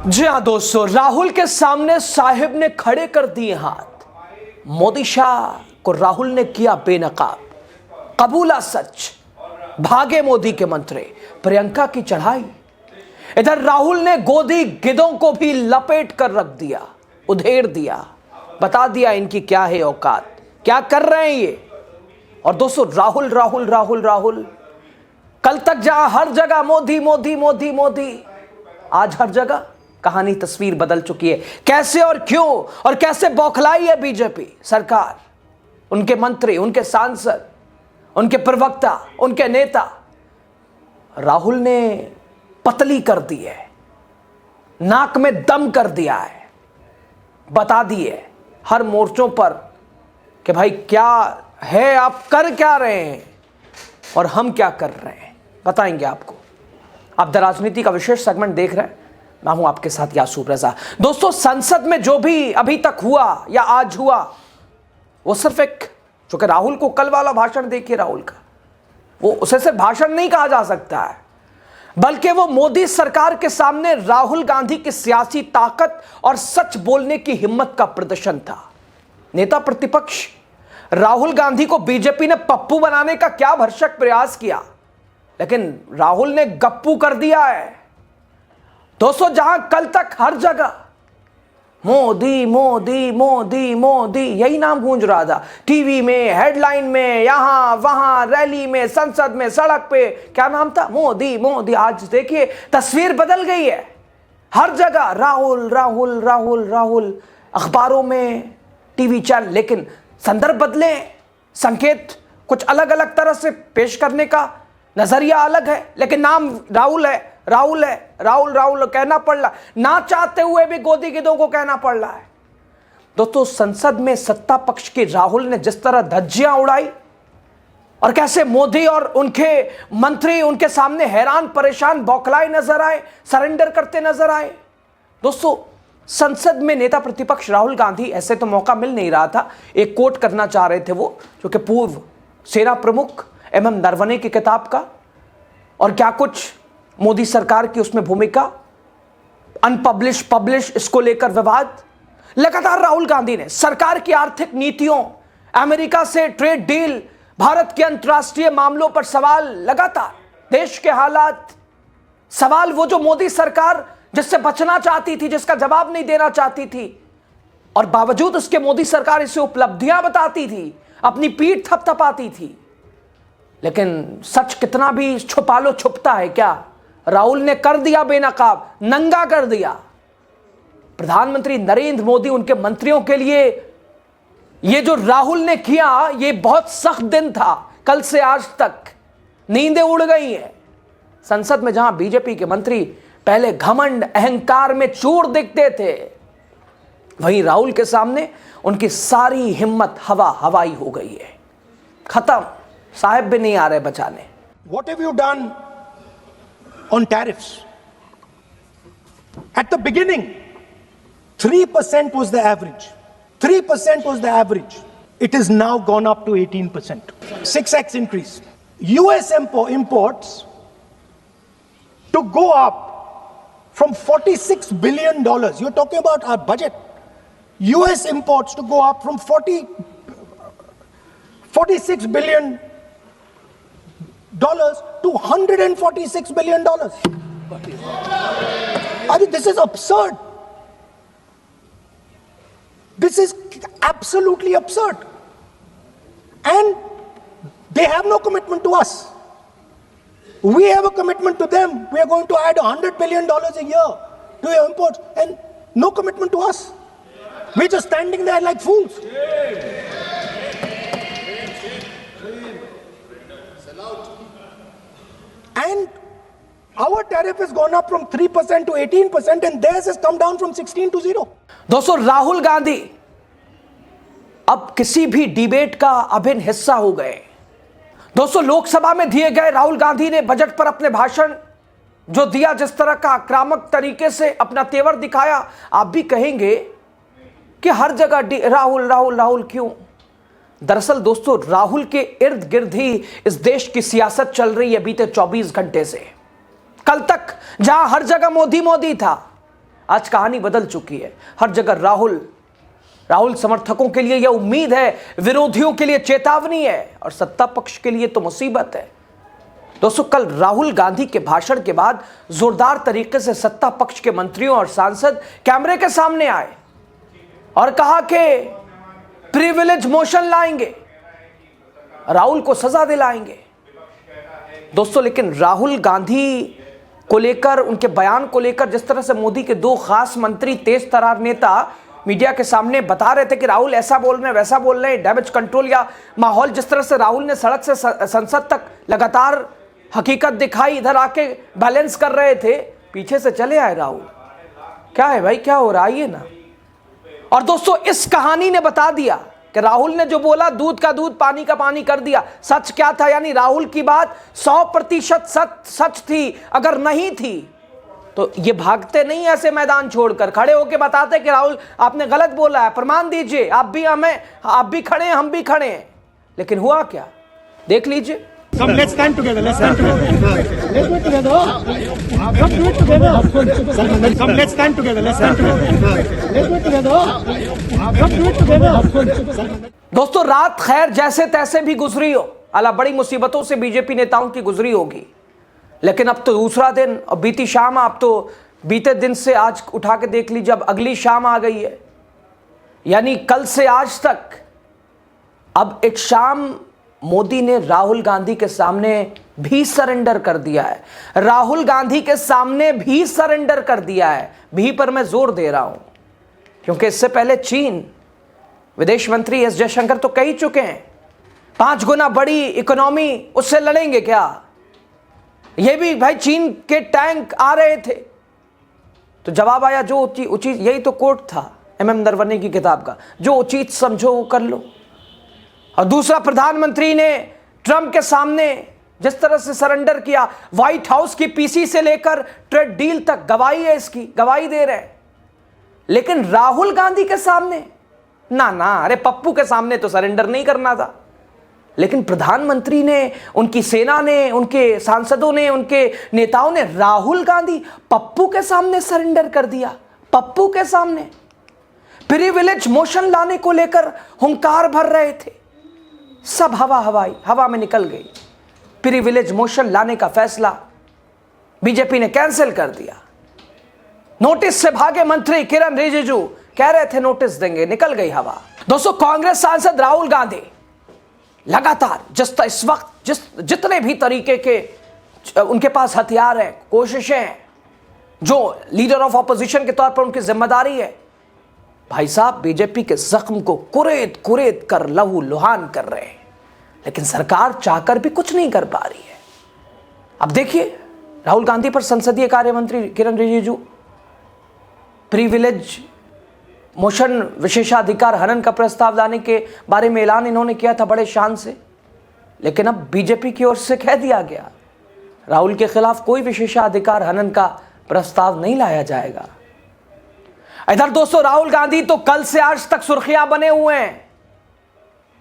जी हाँ दोस्तों, राहुल के सामने साहिब ने खड़े कर दिए हाथ। मोदी शाह को राहुल ने किया बेनकाब, कबूला सच, भागे मोदी के मंत्री, प्रियंका की चढ़ाई। इधर राहुल ने गोदी गिद्धों को भी लपेट कर रख दिया, उधेड़ दिया, बता दिया इनकी क्या है औकात, क्या कर रहे हैं ये। और दोस्तों राहुल राहुल राहुल राहुल, कल तक जहां हर जगह मोदी मोदी मोदी मोदी, आज हर जगह कहानी तस्वीर बदल चुकी है। कैसे और क्यों और कैसे बौखलाई है बीजेपी सरकार, उनके मंत्री, उनके सांसद, उनके प्रवक्ता, उनके नेता। राहुल ने पतली कर दी है, नाक में दम कर दिया है, बता दिए हर मोर्चों पर कि भाई क्या है, आप कर क्या रहे हैं और हम क्या कर रहे हैं, बताएंगे आपको। आप द राजनीति का विशेष सेगमेंट देख रहे हैं, मैं हूं आपके साथ यासूब रजा। दोस्तों संसद में जो भी अभी तक हुआ या आज हुआ, वो सिर्फ एक, जो कि राहुल को कल वाला भाषण देखिए राहुल का, वो उसे सिर्फ भाषण नहीं कहा जा सकता है, बल्कि वो मोदी सरकार के सामने राहुल गांधी की सियासी ताकत और सच बोलने की हिम्मत का प्रदर्शन था। नेता प्रतिपक्ष राहुल गांधी को बीजेपी ने पप्पू बनाने का क्या भरसक प्रयास किया, लेकिन राहुल ने गप्पू कर दिया है। दोस्तों जहां कल तक हर जगह मोदी मोदी मोदी मोदी यही नाम गूंज रहा था, टीवी में, हेडलाइन में, यहां वहां, रैली में, संसद में, सड़क पे, क्या नाम था, मोदी मोदी। आज देखिए तस्वीर बदल गई है, हर जगह राहुल राहुल राहुल राहुल, अखबारों में, टीवी चैनल, लेकिन संदर्भ बदले, संकेत कुछ अलग अलग तरह से पेश करने का नजरिया अलग है, लेकिन नाम राहुल है, राहुल है, राहुल राहुल कहना पड़ रहा, ना चाहते हुए भी गोदी गिद्धों को कहना पड़ रहा है। दोस्तों संसद में सत्ता पक्ष के राहुल ने जिस तरह धज्जियां उड़ाई और कैसे मोदी और उनके मंत्री उनके सामने हैरान परेशान बौखलाए नजर आए, सरेंडर करते नजर आए। दोस्तों संसद में नेता प्रतिपक्ष राहुल गांधी, ऐसे तो मौका मिल नहीं रहा था, एक कोट करना चाह रहे थे वो, जो कि पूर्व सेना प्रमुख एमएम नरवणे की किताब का, और क्या कुछ मोदी सरकार की उसमें भूमिका, अनपब्लिश पब्लिश, इसको लेकर विवाद। लगातार राहुल गांधी ने सरकार की आर्थिक नीतियों, अमेरिका से ट्रेड डील, भारत के अंतर्राष्ट्रीय मामलों पर सवाल, लगातार देश के हालात, सवाल वो जो मोदी सरकार जिससे बचना चाहती थी, जिसका जवाब नहीं देना चाहती थी, और बावजूद उसके मोदी सरकार इसे उपलब्धियां बताती थी, अपनी पीठ थपथपाती थी। लेकिन सच कितना भी छुपा लो छुपता है क्या, राहुल ने कर दिया बेनकाब, नंगा कर दिया। प्रधानमंत्री नरेंद्र मोदी उनके मंत्रियों के लिए ये जो राहुल ने किया, ये बहुत सख्त दिन था। कल से आज तक नींदें उड़ गई हैं। संसद में जहां बीजेपी के मंत्री पहले घमंड अहंकार में चूर दिखते थे, वहीं राहुल के सामने उनकी सारी हिम्मत हवा हवाई हो गई है, खत्म, साहब भी नहीं आ रहे बचाने। What have you done on tariffs? At the beginning, 3% was the average. 3% was the average. It has now gone up to 18%. 6x increase. US imports to go up from $46 billion. You're talking about our budget. US imports to go up from 46 billion to $146 billion. I mean, this is absurd. This is absolutely absurd. And they have no commitment to us. We have a commitment to them. We are going to add $100 billion a year to your imports, and no commitment to us. We're just standing there like fools. And our tariff has gone up from 3% to 18%, and theirs has come down from 16 to 0. दोस्तों राहुल गांधी अब किसी भी debate का अभिन्न हिस्सा हो गए। दोस्तों लोकसभा में दिए गए राहुल गांधी ने बजट पर अपने भाषण जो दिया, जिस तरह का आक्रामक तरीके से अपना तेवर दिखाया, आप भी कहेंगे कि हर जगह राहुल राहुल राहुल क्यों। दरअसल दोस्तों राहुल के इर्द गिर्द ही इस देश की सियासत चल रही है बीते 24 घंटे से। कल तक जहां हर जगह मोदी मोदी था, आज कहानी बदल चुकी है। हर जगह राहुल समर्थकों के लिए यह उम्मीद है, विरोधियों के लिए चेतावनी है और सत्ता पक्ष के लिए तो मुसीबत है। दोस्तों, कल राहुल गांधी के भाषण के बाद जोरदार तरीके से सत्ता पक्ष के मंत्रियों और सांसद कैमरे के सामने आए और कहा कि प्रिविलेज मोशन लाएंगे, राहुल को सजा दिलाएंगे। दोस्तों, लेकिन राहुल गांधी को लेकर, उनके बयान को लेकर जिस तरह से मोदी के दो खास मंत्री, तेज तर्रार नेता मीडिया के सामने बता रहे थे कि राहुल ऐसा बोल रहे हैं, वैसा बोल रहे हैं, डैमेज कंट्रोल या माहौल, जिस तरह से राहुल ने सड़क से संसद तक लगातार हकीकत दिखाई, इधर आके बैलेंस कर रहे थे, पीछे से चले आए राहुल। क्या है भाई, क्या हो रहा है ये ना। और दोस्तों, इस कहानी ने बता दिया कि राहुल ने जो बोला, दूध का दूध पानी का पानी कर दिया। सच क्या था, यानी राहुल की बात 100% सच थी। अगर नहीं थी तो ये भागते नहीं ऐसे मैदान छोड़कर, खड़े होकर बताते कि राहुल आपने गलत बोला है, प्रमाण दीजिए, आप भी खड़े हैं, हम भी खड़े हैं। लेकिन हुआ क्या, देख लीजिए। Come, let's stand together. Let's stand together. Let's do it together. Come do it together. Come, let's stand together. Let's stand together. Let's do it together. Come do it together. दोस्तों, रात खैर जैसे तैसे भी गुजरी हो, अल्लाह बड़ी मुसीबतों से बीजेपी नेताओं की गुजरी होगी, लेकिन अब तो दूसरा दिन और बीती शाम, अब तो बीते दिन से आज उठा के देख लीजिए, अब अगली शाम आ गई है। यानी कल से आज तक अब एक शाम मोदी ने राहुल गांधी के सामने भी सरेंडर कर दिया है। राहुल गांधी के सामने भी सरेंडर कर दिया है। भी पर मैं जोर दे रहा हूं क्योंकि इससे पहले चीन विदेश मंत्री एस जयशंकर तो कह ही चुके हैं, 5 गुना बड़ी इकोनॉमी, उससे लड़ेंगे क्या। ये भी भाई चीन के टैंक आ रहे थे तो जवाब आया, जो उचित, यही तो कोट था MM नरवणे की किताब का, जो उचित समझो वो कर लो। और दूसरा, प्रधानमंत्री ने ट्रंप के सामने जिस तरह से सरेंडर किया, व्हाइट हाउस की PC से लेकर ट्रेड डील तक गवाही है, इसकी गवाही दे रहे हैं। लेकिन राहुल गांधी के सामने ना, अरे पप्पू के सामने तो सरेंडर नहीं करना था, लेकिन प्रधानमंत्री ने, उनकी सेना ने, उनके सांसदों ने, उनके नेताओं ने राहुल गांधी पप्पू के सामने सरेंडर कर दिया। पप्पू के सामने प्रिविलेज मोशन लाने को लेकर हुंकार भर रहे थे, सब हवा में निकल गई। प्रिविलेज मोशन लाने का फैसला बीजेपी ने कैंसिल कर दिया। नोटिस से भागे मंत्री किरण रिजिजू, कह रहे थे नोटिस देंगे, निकल गई हवा। दोस्तों, कांग्रेस सांसद राहुल गांधी लगातार इस वक्त जितने भी तरीके के उनके पास हथियार हैं, कोशिशें हैं, जो लीडर ऑफ ऑपोजिशन के तौर पर उनकी जिम्मेदारी है, भाई साहब बीजेपी के जख्म को कुरेद कर लहू लुहान कर रहे हैं, लेकिन सरकार चाहकर भी कुछ नहीं कर पा रही है। अब देखिए, राहुल गांधी पर संसदीय कार्य मंत्री किरण रिजिजू प्रिविलेज मोशन, विशेषाधिकार हनन का प्रस्ताव लाने के बारे में ऐलान इन्होंने किया था बड़े शान से, लेकिन अब बीजेपी की ओर से कह दिया गया राहुल के खिलाफ कोई विशेषाधिकार हनन का प्रस्ताव नहीं लाया जाएगा। इधर दोस्तों, राहुल गांधी तो कल से आज तक सुर्खियां बने हुए हैं।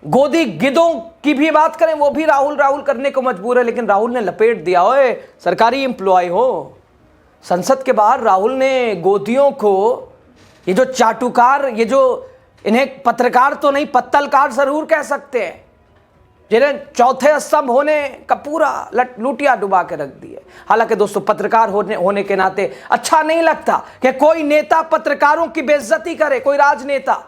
गोदी गिद्धों की भी बात करें, वो भी राहुल करने को मजबूर है, लेकिन राहुल ने लपेट दिया, ओए सरकारी एम्प्लॉय हो। संसद के बाहर राहुल ने गोदियों को, ये जो चाटुकार, ये जो इन्हें पत्रकार तो नहीं पत्तलकार जरूर कह सकते हैं, जिन्हें चौथे स्तंभ होने का पूरा लुटिया डुबा के रख दिए। हालांकि दोस्तों, पत्रकार होने के नाते अच्छा नहीं लगता कि कोई नेता पत्रकारों की बेइज्जती करे, कोई राजनेता,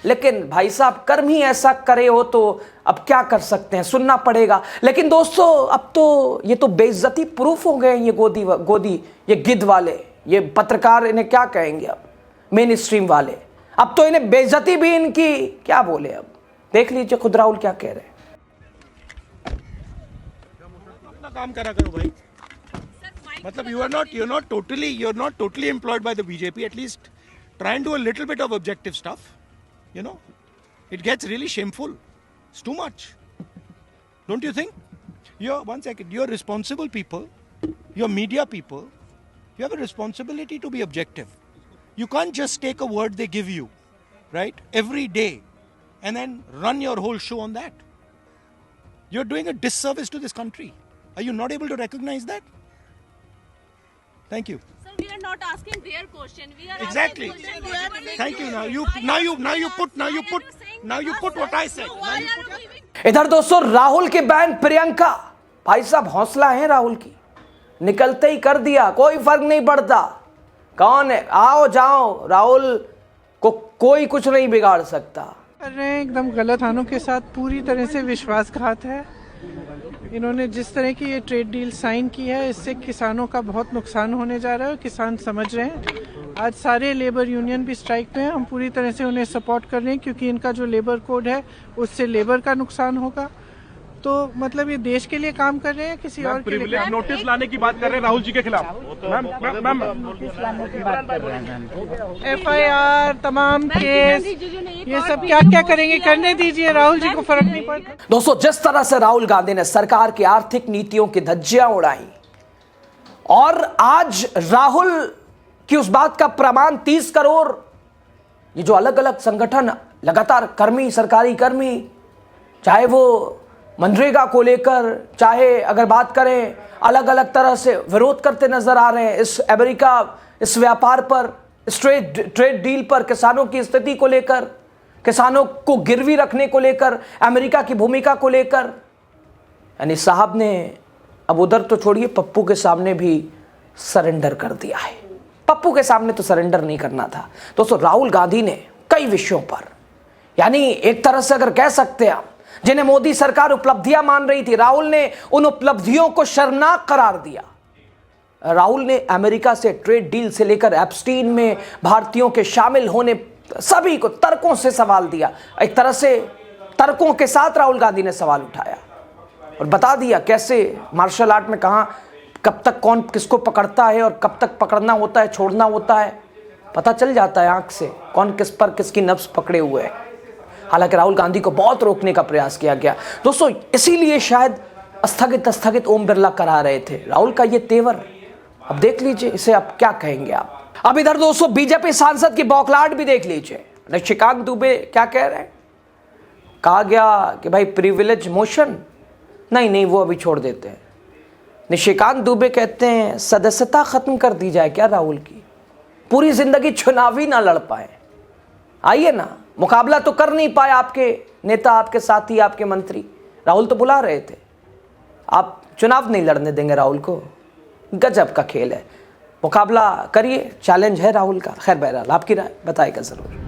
लेकिन भाई साहब कर्म ही ऐसा करे हो तो अब क्या कर सकते हैं, सुनना पड़ेगा। लेकिन दोस्तों, अब तो ये तो बेइज्जती प्रूफ हो गए, ये गोदी ये गिद्ध वाले, ये पत्रकार, इन्हें क्या कहेंगे अब, मेन स्ट्रीम वाले, अब तो इन्हें बेइज्जती भी इनकी, क्या बोले। अब देख लीजिए खुद राहुल क्या कह रहे हैं। काम करा करो भाई, मतलब you are not totally employed by the BJP. At least try and do a little bit of objective stuff. You know, it gets really shameful. It's too much, don't you think? You're responsible people, you're media people. You have a responsibility to be objective. You can't just take a word they give you, right, every day, and then run your whole show on that. You're doing a disservice to this country. Are you not able to recognize that? Thank you. Sir, we are not asking their question. We are Exactly. asking question. Thank you. Now you put what I said. Why are you giving? इधर दोस्तों राहुल के बहन प्रियंका, भाई साहब हौसला है राहुल की, निकलते ही कर दिया, कोई फर्क नहीं पड़ता कौन है, आओ जाओ, राहुल को कोई कुछ नहीं बिगाड़ सकता। कर रहे हैं एकदम गलत हाथों के साथ, पूरी तरह से विश्वासघात है। इन्होंने जिस तरह की ये ट्रेड डील साइन की है, इससे किसानों का बहुत नुकसान होने जा रहा है। किसान समझ रहे हैं, आज सारे लेबर यूनियन भी स्ट्राइक पे हैं। हम पूरी तरह से उन्हें सपोर्ट कर रहे हैं, क्योंकि इनका जो लेबर कोड है उससे लेबर का नुकसान होगा। तो मतलब ये देश के लिए काम कर रहे हैं, किसी और के लिए नोटिस लाने की बात कर रहे हैं राहुल जी के खिलाफ। मैम FIR तमाम केस, ये सब क्या क्या करेंगे, करने दीजिए, राहुल जी को फर्क नहीं पड़ता। दोस्तों जिस तरह से राहुल गांधी ने सरकार की आर्थिक नीतियों की धज्जियां उड़ाई, और आज राहुल की उस बात का प्रमाण 30 करोड़ ये जो अलग अलग संगठन लगातार कर्मी, सरकारी कर्मी, चाहे वो मनरेगा को लेकर, चाहे अगर बात करें अलग अलग तरह से विरोध करते नजर आ रहे हैं इस अमेरिका, इस व्यापार पर, इस ट्रेड डील पर, किसानों की स्थिति को लेकर, किसानों को गिरवी रखने को लेकर, अमेरिका की भूमिका को लेकर। यानी साहब ने अब उधर तो छोड़िए, पप्पू के सामने भी सरेंडर कर दिया है। पप्पू के सामने तो सरेंडर नहीं करना था दोस्तों। राहुल गांधी ने कई विषयों पर, यानी एक तरह से अगर कह सकते हैं आप, जिन्हें मोदी सरकार उपलब्धियां मान रही थी, राहुल ने उन उपलब्धियों को शर्मनाक करार दिया। राहुल ने अमेरिका से ट्रेड डील से लेकर एप्स्टीन में भारतीयों के शामिल होने, सभी को तर्कों से सवाल दिया। एक तरह से तर्कों के साथ राहुल गांधी ने सवाल उठाया और बता दिया कैसे मार्शल आर्ट में कहां कब तक कौन किसको पकड़ता है और कब तक पकड़ना होता है, छोड़ना होता है, पता चल जाता है आंख से कौन किस पर किसकी नब्ज पकड़े हुए है। हालांकि राहुल गांधी को बहुत रोकने का प्रयास किया गया दोस्तों, इसीलिए शायद स्थगित ओम बिरला करा रहे थे। राहुल का ये तेवर अब देख लीजिए, इसे अब क्या कहेंगे आप। अब इधर दोस्तों बीजेपी सांसद की बौखलाहट भी देख लीजिए। निशिकांत दुबे क्या कह रहे हैं, कहा गया कि भाई प्रिविलेज मोशन, नहीं वो अभी छोड़ देते हैं। निशिकांत दुबे कहते हैं सदस्यता खत्म कर दी जाए क्या राहुल की, पूरी जिंदगी चुनाव ही ना लड़ पाए। आइए ना, मुकाबला तो कर नहीं पाए आपके नेता, आपके साथी, आपके मंत्री। राहुल तो बुला रहे थे, आप चुनाव नहीं लड़ने देंगे राहुल को। गजब का खेल है, मुकाबला करिए, चैलेंज है राहुल का। खैर बहरहाल आपकी राय बताइएगा जरूर।